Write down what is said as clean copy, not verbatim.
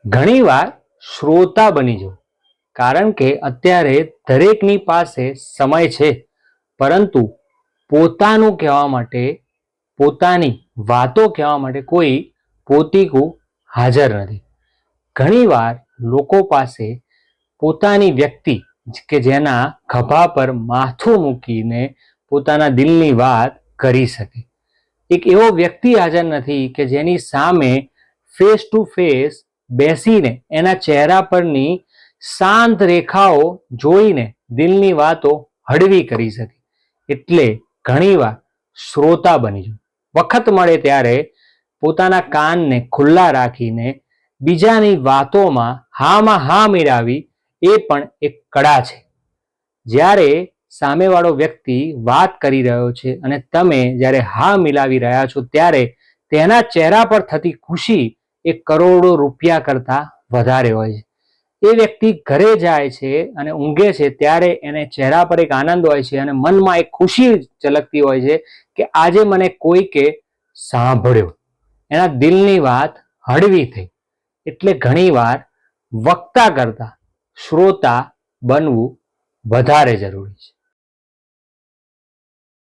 ઘણીવાર શ્રોતા બની જાઓ, કારણ કે અત્યારે દરેકની પાસે સમય છે, પરંતુ પોતાનું કહેવા માટે, પોતાની વાતો કહેવા માટે કોઈ પોતીકું હાજર નથી. ઘણીવાર લોકો પાસે પોતાની વ્યક્તિ કે જેના ખભા પર માથું મૂકીને પોતાના દિલની વાત કરી શકે, એક એવો વ્યક્તિ હાજર નથી કે જેની સામે ફેસ ટુ ફેસ બેસીને એના ચહેરા પરની શાંત રેખાઓ જોઈને દિલની વાતો હળવી કરી શકે. એટલે ઘણીવાર શ્રોતા બની જાઓ. વખત મળે ત્યારે પોતાના કાનને ખુલ્લા રાખીને બીજાની વાતોમાં હામાં હા મિલાવી એ પણ એક કળા છે. જ્યારે સામેવાળો વ્યક્તિ વાત કરી રહ્યો છે અને તમે જ્યારે હા મિલાવી રહ્યા છો, ત્યારે તેના ચહેરા પર થતી ખુશી એ કરોડો રૂપિયા કરતા વધારે હોય છે. એ વ્યક્તિ ઘરે જાય છે અને ઊંઘે છે ત્યારે એને ચહેરા પર એક આનંદ હોય છે અને મનમાં એક ખુશી ઝલકતી હોય છે કે આજે મને કોઈકે સાંભળ્યો, એના દિલની વાત હળવી થઈ. એટલે ઘણીવાર વક્તા કરતા શ્રોતા બનવું વધારે જરૂરી છે.